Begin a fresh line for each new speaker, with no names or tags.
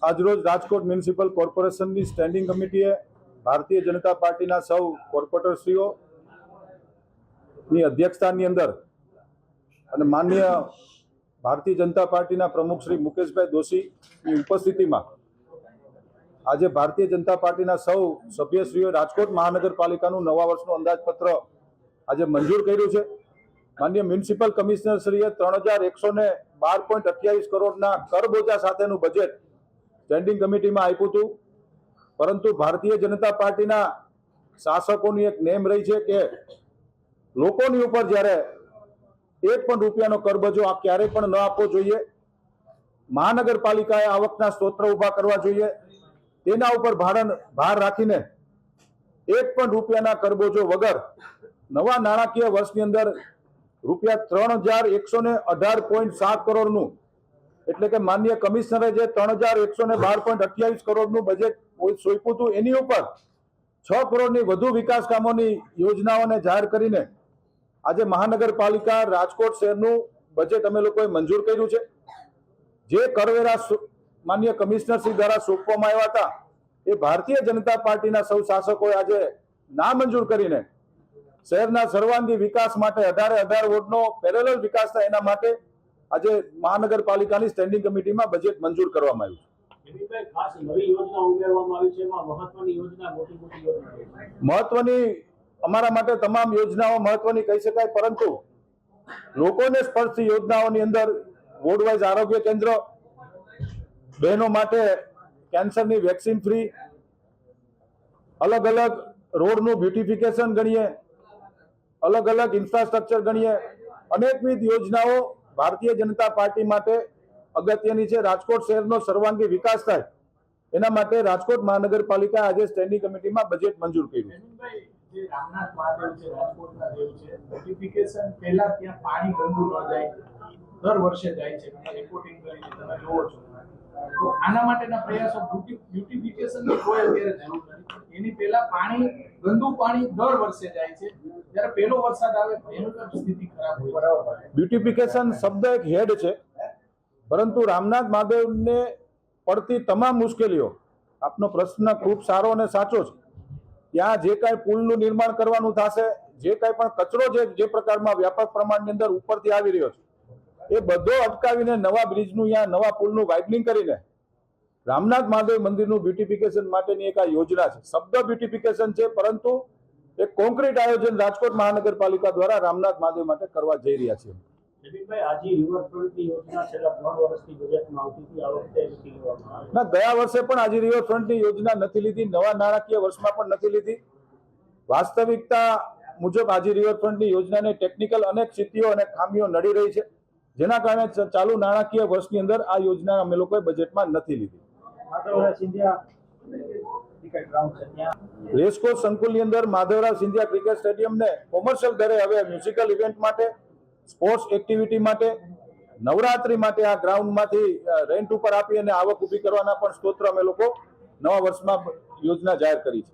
આજરોજ રાજકોટ મ્યુનિસિપલ કોર્પોરેશનની સ્ટેન્ડિંગ કમિટીએ ભારતીય જનતા પાર્ટીના સૌ કોર્પોરેટરશ્રીઓની અધ્યક્ષતાની અંદર અને માનનીય ભારતીય જનતા પાર્ટીના પ્રમુખ શ્રી મુકેશભાઈ દોશીની ઉપસ્થિતિમાં આજે ભારતીય જનતા પાર્ટીના સૌ સભ્યશ્રીઓ રાજકોટ મહાનગરપાલિકાનું નવા વર્ષનું અંદાજપત્ર આજે મંજૂર કર્યું છે। માનનીય મ્યુનિસિપલ કમિશનરશ્રીએ 3112.28 કરોડના કરબોજા સાથેનું બજેટ સ્ટેન્ડિંગ કમિટીમાં આપ્યું હતું, પરંતુ ભારતીય જનતા પાર્ટીના શાસકોની એક નેમ રહી છે કે લોકોની ઉપર જ્યારે એક પણ રૂપિયાનો કરબજો આ ક્યારેય પણ ન આપવો જોઈએ। મહાનગરપાલિકાએ આવકના સ્ત્રોત ઊભા કરવા જોઈએ, તેના ઉપર ભાર રાખીને એક પણ રૂપિયાના કરબોજો વગર નવા નાણાકીય વર્ષની અંદર રૂપિયા 3118.7 કરોડનું એટલે કે માનનીય કમિશનરે જે 3112.28 કરોડનું બજેટ સોંપ્યું હતું એની ઉપર 6 કરોડની વધુ વિકાસ કામોની યોજનાઓને જાહેર કરીને આજે મહાનગરપાલિકા રાજકોટ શહેરનું બજેટ અમે લોકોએ મંજૂર કર્યું છે। જે કરવેરા માનનીય કમિશનરશ્રી દ્વારા સોંપવામાં આવ્યા હતા એ ભારતીય જનતા પાર્ટીના સૌ શાસકોએ આજે નામંજૂર કરીને શહેરના સર્વાંગી વિકાસ માટે 18 વોર્ડનો પેરેલલ વિકાસ થાય એના માટે આજે મહાનગરપાલિકાની સ્ટેન્ડિંગ કમિટીમાં બજેટ મંજૂર કરવામાં આવ્યું। મહત્વની અમારા માટે તમામ યોજનાઓ મહત્વની કહી શકાય, પરંતુ લોકોને સ્પર્શતી યોજનાઓની અંદર વોર્ડ વાઇઝ આરોગ્ય કેન્દ્ર, બહેનો માટે કેન્સરની વેક્સિન ફ્રી, અલગ અલગ રોડનું બ્યુટિફિકેશન ગણીએ, અલગ અલગ ઇન્ફ્રાસ્ટ્રક્ચર ગણીએ, અનેકવિધ યોજનાઓ ભારતીય જનતા પાર્ટી માટે અગત્યની છે। રાજકોટ શહેરનો સર્વાંગી વિકાસ થાય એના માટે રાજકોટ મહાનગરપાલિકા આજે સ્ટેન્ડિંગ કમિટીમાં બજેટ મંજૂર કર્યું છે।
રામનાથ મહાદેવ છે, રાજકોટના દેવ છે, નોટિફિકેશન પહેલા ત્યાં પાણી ગંદુ ન જાય, દર વર્ષે જાય છે, રિપોર્ટિંગ કરીને તમે જોવો છો, તો આના માટેના પ્રયાસો બ્યુટિફિકેશનની કોઈ અત્યારે જરૂર નથી। એની પહેલા પાણી ગંદુ પાણી દર વર્ષે જાય છે, જ્યારે પહેલો વરસાદ આવે ભયંકર સ્થિતિ ખરાબ હોય।
બ્યુટિફિકેશન શબ્દ એક હેડ છે, પરંતુ રામનાથ મહાદેવને પડતી તમામ મુશ્કેલીઓ, આપનો પ્રશ્ન ખૂબ સારો અને સાચો છે। ત્યાં જે કાંઈ પુલનું નિર્માણ કરવાનું થશે, જે કાંઈ પણ કચરો જે પ્રકારમાં વ્યાપક પ્રમાણની અંદર ઉપરથી આવી રહ્યો છે એ બધો અટકાવીને નવા બ્રિજનું યા નવા પુલનું વાઇડનિંગ કરીને રામનાથ મહાદેવ મંદિરનું બ્યુટિફિકેશન માટેની એક આ યોજના છે। શબ્દ બ્યુટિફિકેશન છે, પરંતુ એક કોન્ક્રીટ આયોજન રાજકોટ મહાનગરપાલિકા દ્વારા રામનાથ મહાદેવ માટે કરવા જઈ રહ્યા છીએ। ના, ગયા વર્ષે પણ આજી રિવરફ્રન્ટની યોજના નથી લીધી, નવા નાણાકીય વર્ષમાં પણ નથી લીધી। વાસ્તવિકતા મુજબ આજી રિવરફ્રન્ટની યોજનાને ટેકનિકલ અનેક સ્થિતિઓ અને ખામીઓ નડી રહી છે, જેના કારણે ચાલુ નાણાકીય વર્ષની અંદર આ યોજના અમે લોકોએ બજેટમાં નથી લીધી। રેસકોર્સ સંકુલની અંદર માધવરાવ સિંધિયા ક્રિકેટ સ્ટેડિયમને કોમર્શિયલ દરે હવે મ્યુઝિકલ ઇવેન્ટ માટે, સ્પોર્ટ્સ એક્ટિવિટી માટે, નવરાત્રી માટે આ ગ્રાઉન્ડમાંથી રેન્ટ ઉપર આપી અને આવક ઊભી કરવાના પણ સ્ત્રોત અમે લોકો નવા વર્ષમાં યોજના જાહેર કરી છે।